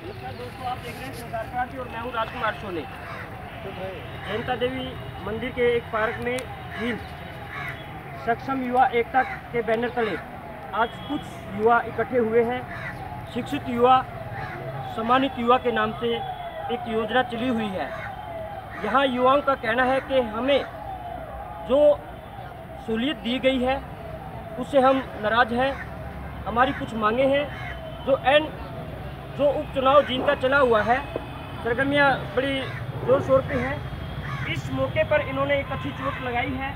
नमस्कार दोस्तों, आप देख रहे हैं सरदार क्रांति और मैं हूँ राजकुमार सोने। जयंता देवी मंदिर के एक पार्क में हिल सक्षम युवा एकता के बैनर तले आज कुछ युवा इकट्ठे हुए हैं। शिक्षित युवा सम्मानित युवा के नाम से एक योजना चली हुई है। यहाँ युवाओं का कहना है कि हमें जो सहूलियत दी गई है उससे हम नाराज़ हैं। हमारी कुछ मांगे हैं जो उपचुनाव जिनका चला हुआ है, सरगर्मियाँ बड़ी जोर शोर पे हैं। इस मौके पर इन्होंने एक अच्छी चोट लगाई है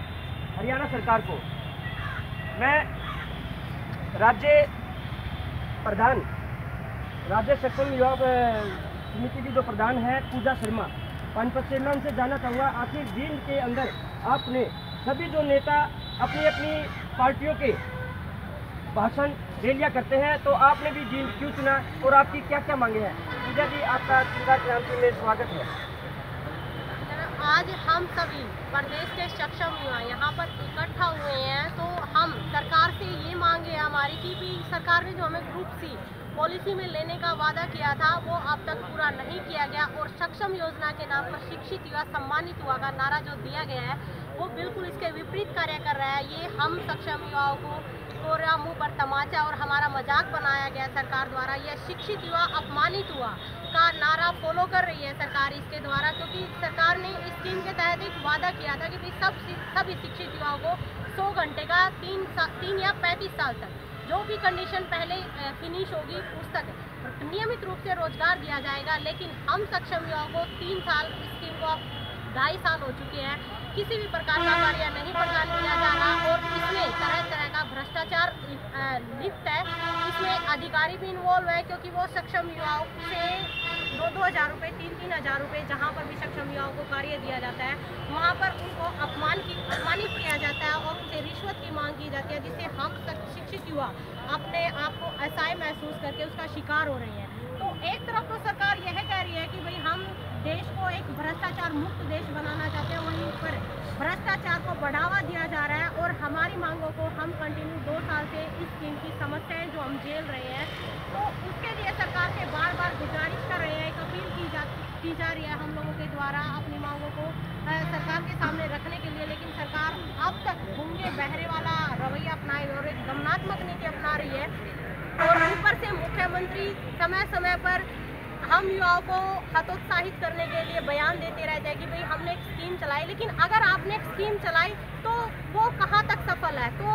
हरियाणा सरकार को। मैं राज्य सक्षम युवा समिति की जो प्रधान है पूजा शर्मा पानीपत से, मैं उनसे जानना चाहूँगा, आखिर दिन के अंदर आपने सभी जो नेता अपनी अपनी पार्टियों के भाषण रैलियां करते हैं, तो आपने भी जींद क्यों चुना और आपकी क्या क्या मांगे हैं? पूजा जी, आपका सरदार क्रांति में स्वागत है। आज हम सभी प्रदेश के सक्षम युवा यहाँ पर इकट्ठा हुए हैं, तो हम सरकार से ये मांगे हमारी कि भी सरकार ने जो हमें ग्रुप सी पॉलिसी में लेने का वादा किया था वो अब तक पूरा नहीं किया गया, और सक्षम योजना के नाम पर शिक्षित युवा सम्मानित युवा का नारा जो दिया गया है वो बिल्कुल इसके विपरीत कार्य कर रहा है। ये हम सक्षम युवाओं को कोरा मुंह पर तमाचा और हमारा मजाक बनाया गया सरकार द्वारा। यह शिक्षित युवा अपमानित हुआ का नारा फॉलो कर रही है सरकार इसके द्वारा, क्योंकि सरकार ने इस स्कीम के तहत एक वादा किया था कि सभी शिक्षित युवाओं को 100 घंटे का 3 या 35 साल तक जो भी कंडीशन पहले फिनिश होगी उस तक नियमित रूप से रोजगार दिया जाएगा। लेकिन हम सक्षम युवाओं को 3 साल इस स्कीम को 2.5 साल हो चुके हैं, किसी भी प्रकार का कार्य नहीं प्रदान किया जा रहा, और इसमें तरह तरह का भ्रष्टाचार लिप्त है। इसमें अधिकारी भी इन्वॉल्व है, क्योंकि वो सक्षम युवाओं से 2-2 हज़ार रुपये 3-3 हज़ार रुपये जहाँ पर भी सक्षम युवाओं को कार्य दिया जाता है वहाँ पर उनको अपमानित किया जाता है और उनसे रिश्वत की मांग की जाती है, जिससे हम शिक्षित युवा अपने आप को असहाय महसूस करके उसका शिकार हो रहे हैं। तो एक तरफ तो सरकार यह कह रही है कि भाई हम देश को एक भ्रष्टाचार मुक्त देश बनाना चाहते हैं, वहीं पर भ्रष्टाचार को बढ़ावा दिया जा रहा है, और हमारी मांगों को हम कंटिन्यू 2 साल से इस स्कीम की समस्याएं जो हम झेल रहे हैं, तो उसके लिए सरकार से बार बार गुजारिश कर रहे हैं, एक अपील की जा रही है हम लोगों के द्वारा अपनी मांगों को सरकार के सामने रखने के लिए। लेकिन सरकार अब तक गूंगे बहरे वाला रवैया अपनाई और एक दमनात्मक नीति अपना रही है, और ऊपर से मुख्यमंत्री समय समय पर हम युवाओं को हतोत्साहित करने के लिए बयान देते रहते हैं कि भाई हमने एक स्कीम चलाई, लेकिन अगर आपने एक स्कीम चलाई तो वो कहाँ तक सफल है? तो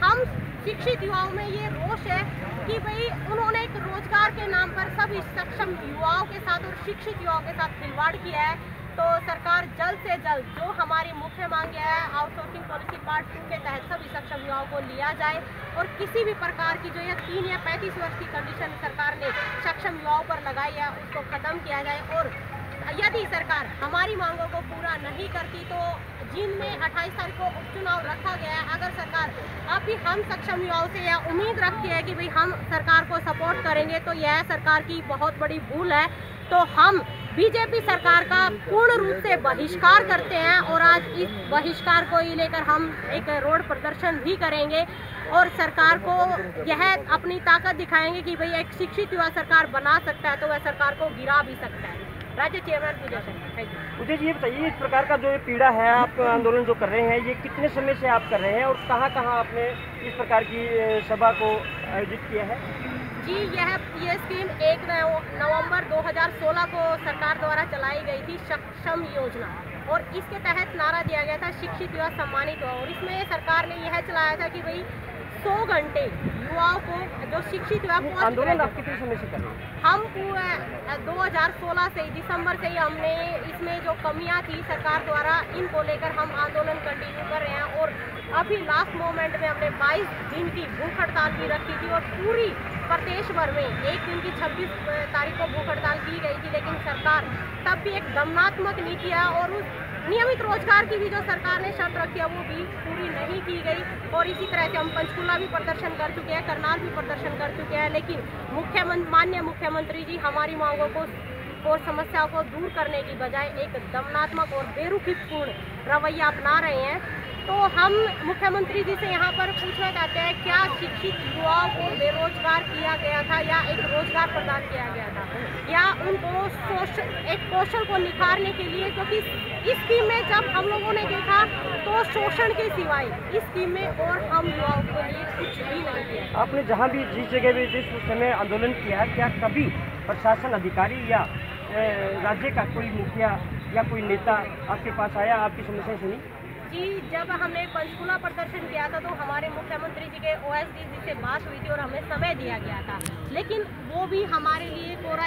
हम शिक्षित युवाओं में ये रोष है कि भाई उन्होंने एक रोजगार के नाम पर सभी सक्षम युवाओं के साथ और शिक्षित युवाओं के साथ खिलवाड़ किया है। तो सरकार जल्द से जल्द जो हमारी मुख्य मांग है आउटसोर्सिंग पॉलिसी पार्ट 2 के तहत सभी सक्षम युवाओं को लिया जाए, और किसी भी प्रकार की जो ये 3 या 35 वर्ष की कंडीशन सरकार ने सक्षम युवाओं पर लगाई है उसको खत्म किया जाए। और यदि सरकार हमारी मांगों को पूरा नहीं करती तो जिनमें 28 तारीख को उपचुनाव रखा गया है, अगर सरकार अब भी हम सक्षम युवाओं से यह उम्मीद रखती है कि भाई हम सरकार को सपोर्ट करेंगे, तो यह सरकार की बहुत बड़ी भूल है। तो हम बीजेपी सरकार का पूर्ण रूप से बहिष्कार करते हैं, और आज इस बहिष्कार को ही लेकर हम एक रोड प्रदर्शन भी करेंगे और सरकार को यह अपनी ताकत दिखाएंगे कि भाई एक शिक्षित युवा सरकार बना सकता है तो वह सरकार को गिरा भी सकता है। राज्य चेयरमैन पूजा शर्मा। मुझे ये बताइए, इस प्रकार का जो पीड़ा है, आप आंदोलन जो कर रहे हैं, ये कितने समय से आप कर रहे हैं और कहाँ कहाँ आपने इस प्रकार की सभा को आयोजित किया है? जी, ये स्कीम 1 नवंबर 2016 को सरकार द्वारा चलाई गई थी सक्षम योजना, और इसके तहत नारा दिया गया था शिक्षित युवा सम्मानित हुआ, और इसमें सरकार ने यह चलाया था कि भाई 100 घंटे युवाओं को जो शिक्षित हुआ आंदोलन आप कितने समय से कर रहे हैं? हम पूरे 2016 से दिसंबर से ही हमने इसमें जो कमियां थी सरकार द्वारा इनको लेकर हम आंदोलन कंटिन्यू कर रहे हैं, और अभी लास्ट मोमेंट में हमने 22 दिन की भूख हड़ताल भी रखी थी, और पूरी प्रदेश भर में एक दिन की 26 तारीख को भूख हड़ताल की गई थी। लेकिन सरकार तब भी एक दमनात्मक नीति है, और उस नियमित रोजगार की भी जो सरकार ने शर्त रखी है वो भी पूरी नहीं की गई। और इसी तरह से हम पंचकुला भी प्रदर्शन कर चुके हैं, करनाल भी प्रदर्शन कर चुके हैं, लेकिन माननीय मुख्यमंत्री जी हमारी मांगों को और समस्याओं को दूर करने की बजाय एक दमनात्मक और बेरुखीपूर्ण रवैया अपना रहे हैं। तो हम मुख्यमंत्री जी से यहाँ पर पूछना चाहते हैं, क्या शिक्षित युवाओं को बेरोजगार किया गया था या एक रोजगार प्रदान किया गया था, या उनको एक कौशल को निखारने के लिए? क्योंकि इस स्कीम में जब हम लोगों ने देखा तो शोषण के सिवाय इस स्कीम में और हम युवाओं के लिए कुछ भी नहीं किया। आपने जहाँ भी जिस जगह भी जिस समय आंदोलन किया, क्या कभी प्रशासन अधिकारी या राज्य का कोई मुखिया या कोई नेता आपके पास आया, आपकी समस्या सुनी? जी, जब हमने पंचकूला प्रदर्शन किया था तो हमारे मुख्यमंत्री जी के OSD जी से बात हुई थी और हमें समय दिया गया था, लेकिन वो भी हमारे लिए कोरा